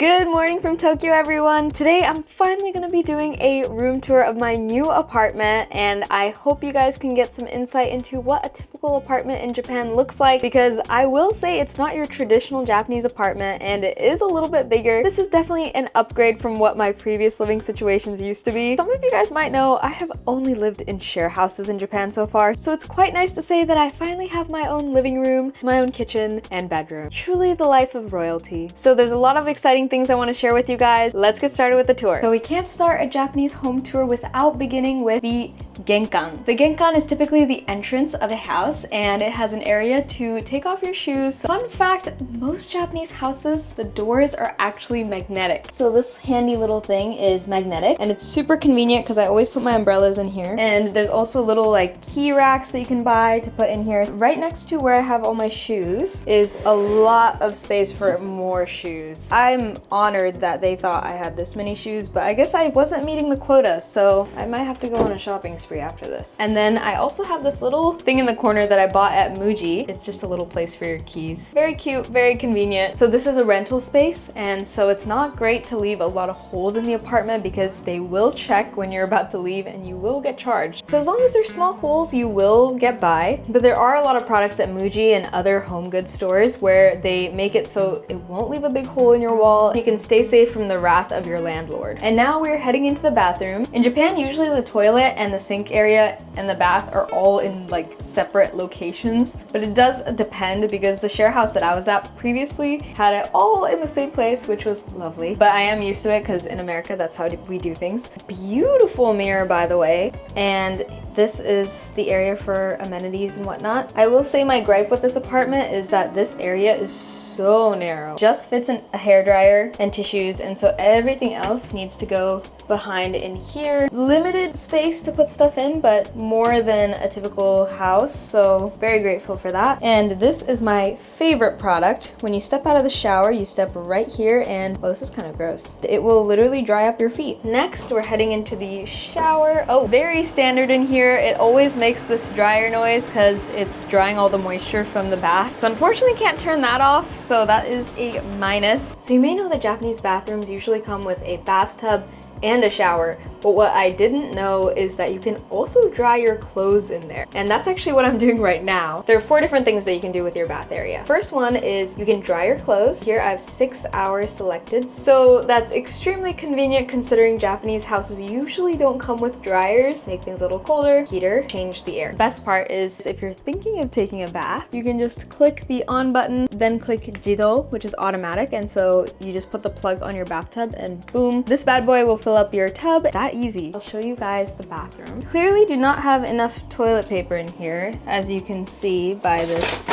Good morning from Tokyo, everyone! Today I'm finally going to be doing a room tour of my new apartment, and I hope you guys can get some insight into what a typical apartment in Japan looks like, because I will say it's not your traditional Japanese apartment and it is a little bit bigger. This is definitely an upgrade from what my previous living situations used to be. Some of you guys might know I have only lived in share houses in Japan so far, so it's quite nice to say that I finally have my own living room, my own kitchen, and bedroom. Truly the life of royalty. So there's a lot of exciting things I want to share with you guys. Let's get started with the tour. So we can't start a Japanese home tour without beginning with the Genkan. The Genkan is typically the entrance of a house, and it has an area to take off your shoes. Fun fact, most Japanese houses, the doors are actually magnetic. So this handy little thing is magnetic, and it's super convenient because I always put my umbrellas in here. And there's also little like key racks that you can buy to put in here. Right next to where I have all my shoes is a lot of space for more shoes. I'm honored that they thought I had this many shoes, but I guess I wasn't meeting the quota, so I might have to go on a shopping spree after this. And then I also have this little thing in the corner that I bought at Muji. It's just a little place for your keys. Very cute, very convenient. So this is a rental space, and so it's not great to leave a lot of holes in the apartment because they will check when you're about to leave and you will get charged. So as long as there's small holes, you will get by. But there are a lot of products at Muji and other home goods stores where they make it so it won't leave a big hole in your wall. You can stay safe from the wrath of your landlord. And now we're heading into the bathroom. In Japan, usually the toilet and the sink area and the bath are all in like separate locations, but it does depend because the share house that I was at previously had it all in the same place, which was lovely. But I am used to it because in America, that's how we do things. Beautiful mirror, by the way. And this is the area for amenities and whatnot. I will say my gripe with this apartment is that this area is so narrow. Just fits in a hairdryer and tissues, and so everything else needs to go behind in here. Limited space to put stuff in, but more than a typical house, so very grateful for that. And this is my favorite product. When you step out of the shower, you step right here and, oh, this is kind of gross. It will literally dry up your feet. Next, we're heading into the shower. Oh, very standard in here. It always makes this dryer noise because it's drying all the moisture from the bath. So unfortunately can't turn that off, so that is a minus. So you may know that Japanese bathrooms usually come with a bathtub and a shower, but what I didn't know is that you can also dry your clothes in there. And that's actually what I'm doing right now. There are 4 different things that you can do with your bath area. First one is you can dry your clothes. Here I have 6 hours selected. So that's extremely convenient considering Japanese houses usually don't come with dryers. Make things a little colder, heater, change the air. Best part is if you're thinking of taking a bath, you can just click the on button, then click jido, which is automatic. And so you just put the plug on your bathtub and boom, this bad boy will fill up your tub. That easy. I'll show you guys the bathroom. Clearly do not have enough toilet paper in here, as you can see by this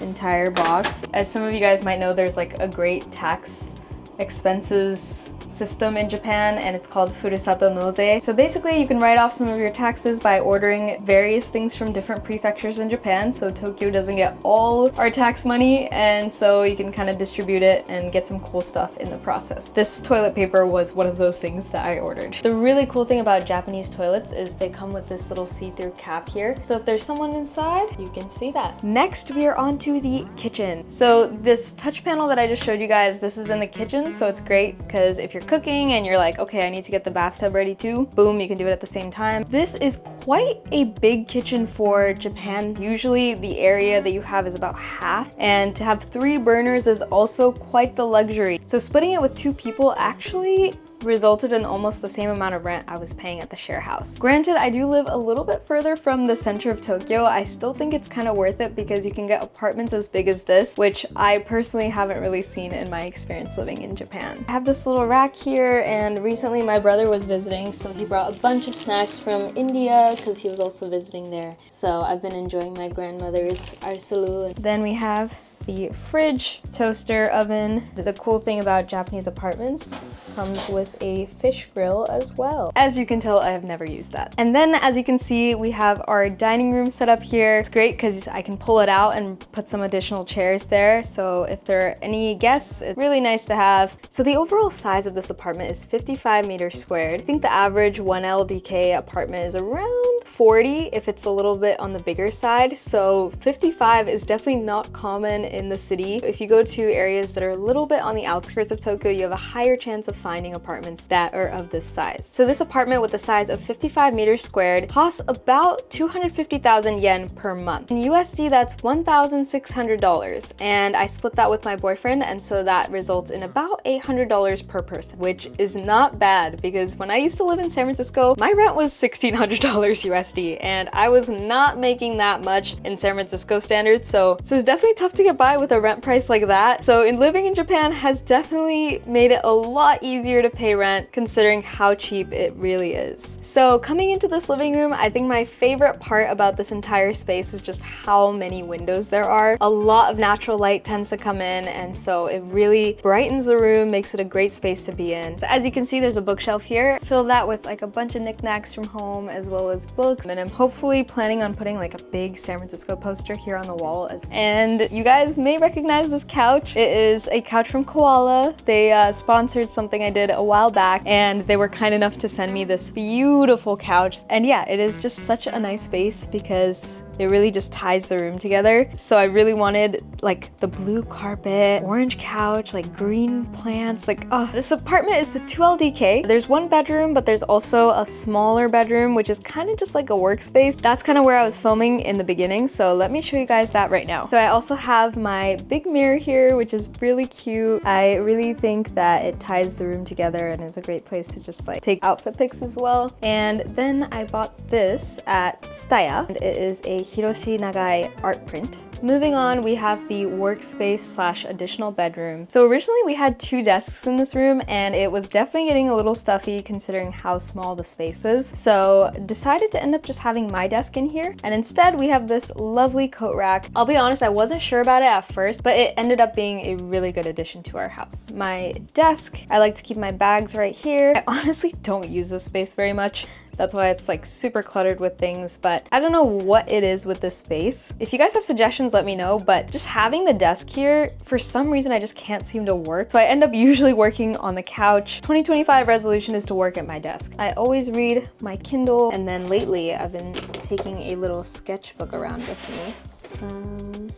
entire box. As some of you guys might know, there's like a great tax expenses system in Japan, and it's called Furusato Nose. So basically you can write off some of your taxes by ordering various things from different prefectures in Japan, so Tokyo doesn't get all our tax money, and so you can kind of distribute it and get some cool stuff in the process. This toilet paper was one of those things that I ordered. The really cool thing about Japanese toilets is they come with this little see-through cap here, so if there's someone inside, you can see that. Next, we are on to the kitchen. So this touch panel that I just showed you guys, this is in the kitchen, so it's great because if you're cooking and you're like, okay, I need to get the bathtub ready too, boom, you can do it at the same time. This is quite a big kitchen for Japan. Usually the area that you have is about half, and to have 3 burners is also quite the luxury. So splitting it with 2 people actually resulted in almost the same amount of rent I was paying at the share house. Granted, I do live a little bit further from the center of Tokyo. I still think it's kind of worth it because you can get apartments as big as this, which I personally haven't really seen in my experience living in Japan. I have this little rack here, and recently my brother was visiting, so he brought a bunch of snacks from India because he was also visiting there. So I've been enjoying my grandmother's arsalu. Then we have the fridge, toaster, oven. The cool thing about Japanese apartments comes with a fish grill as well. As you can tell, I have never used that. And then as you can see, we have our dining room set up here. It's great because I can pull it out and put some additional chairs there. So if there are any guests, it's really nice to have. So the overall size of this apartment is 55 meters squared. I think the average 1 LDK apartment is around 40 if it's a little bit on the bigger side, so 55 is definitely not common in the city. If you go to areas that are a little bit on the outskirts of Tokyo, you have a higher chance of finding apartments that are of this size. So this apartment with the size of 55 meters squared costs about 250,000 yen per month. In USD, that's $1,600, and I split that with my boyfriend, and so that results in about $800 per person, which is not bad because when I used to live in San Francisco, my rent was $1,600 USD, and I was not making that much in San Francisco standards, so it's definitely tough to get by with a rent price like that. So living in Japan has definitely made it a lot easier to pay rent considering how cheap it really is. So coming into this living room, I think my favorite part about this entire space is just how many windows there are. A lot of natural light tends to come in, and so it really brightens the room, makes it a great space to be in. So as you can see, there's a bookshelf here. Fill that with like a bunch of knickknacks from home as well as books, and I'm hopefully planning on putting like a big San Francisco poster here on the wall and you guys may recognize this couch. It is a couch from Koala. They sponsored something I did a while back, and they were kind enough to send me this beautiful couch. And yeah, it is just such a nice space because it really just ties the room together. So I really wanted like the blue carpet, orange couch, like green plants, like oh. This apartment is a 2 LDK. There's one bedroom, but there's also a smaller bedroom, which is kind of just like a workspace. That's kind of where I was filming in the beginning, so let me show you guys that right now. So I also have my big mirror here, which is really cute. I really think that it ties the room together and is a great place to just like take outfit pics as well. And then I bought this at Tsutaya, and it is a Hiroshi Nagai art print. Moving on, we have the workspace slash additional bedroom. So originally we had 2 desks in this room, and it was definitely getting a little stuffy considering how small the space is. So decided to end up just having my desk in here, and instead we have this lovely coat rack. I'll be honest, I wasn't sure about it at first, but it ended up being a really good addition to our house. My desk, I like to keep my bags right here. I honestly don't use this space very much. That's why it's like super cluttered with things, but I don't know what it is with this space. If you guys have suggestions, let me know, but just having the desk here, for some reason, I just can't seem to work. So I end up usually working on the couch. 2025 resolution is to work at my desk. I always read my Kindle, and then lately I've been taking a little sketchbook around with me.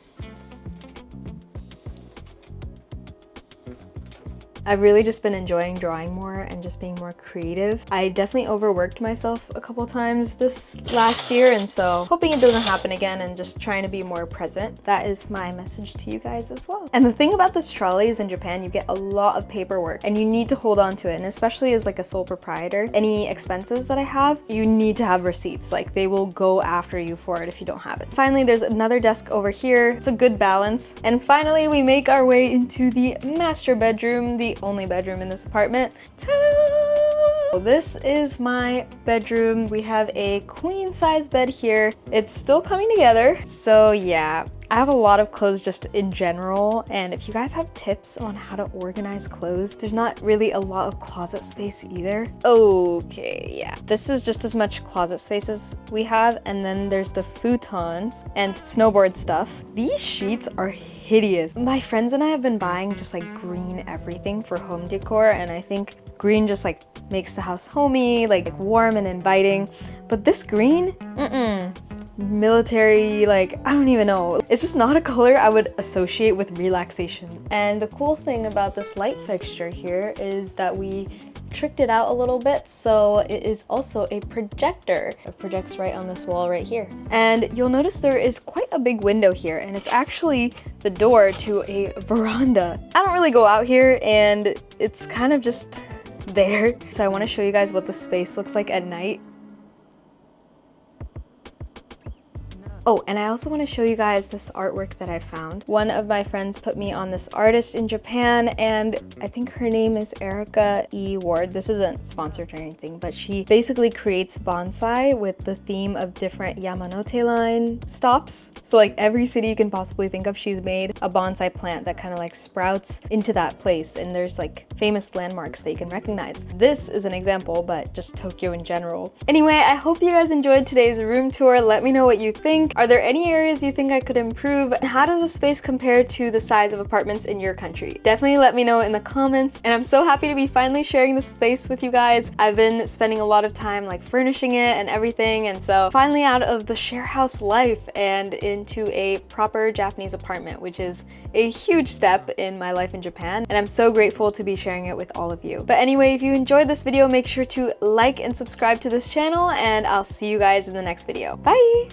I've really just been enjoying drawing more and just being more creative. I definitely overworked myself a couple times this last year, and so hoping it doesn't happen again and just trying to be more present. That is my message to you guys as well. And the thing about this trolley is in Japan, you get a lot of paperwork and you need to hold on to it. And especially as like a sole proprietor, any expenses that I have, you need to have receipts. Like they will go after you for it if you don't have it. Finally, there's another desk over here. It's a good balance. And finally, we make our way into the master bedroom, the only bedroom in this apartment. Ta-da! This is my bedroom. We have a queen size bed here. It's still coming together. So yeah, I have a lot of clothes just in general, and if you guys have tips on how to organize clothes, there's not really a lot of closet space either. Okay, yeah. This is just as much closet space as we have, and then there's the futons and snowboard stuff. These sheets are hideous. My friends and I have been buying just like green everything for home decor, and I think green just like makes the house homey, like warm and inviting. But this green, military, like I don't even know. It's just not a color I would associate with relaxation. And the cool thing about this light fixture here is that we tricked it out a little bit, so it is also a projector. It projects right on this wall right here. And you'll notice there is quite a big window here, and it's actually the door to a veranda. I don't really go out here, and it's kind of just there. So I want to show you guys what the space looks like at night. Oh, and I also want to show you guys this artwork that I found. One of my friends put me on this artist in Japan, and I think her name is Erica E. Ward. This isn't sponsored or anything, but she basically creates bonsai with the theme of different Yamanote line stops. So like every city you can possibly think of, she's made a bonsai plant that kind of like sprouts into that place, and there's like famous landmarks that you can recognize. This is an example, but just Tokyo in general. Anyway, I hope you guys enjoyed today's room tour. Let me know what you think. Are there any areas you think I could improve? How does the space compare to the size of apartments in your country? Definitely let me know in the comments. And I'm so happy to be finally sharing this space with you guys. I've been spending a lot of time like furnishing it and everything, and so finally out of the share house life and into a proper Japanese apartment, which is a huge step in my life in Japan, and I'm so grateful to be sharing it with all of you. But anyway, if you enjoyed this video, make sure to like and subscribe to this channel, and I'll see you guys in the next video. Bye!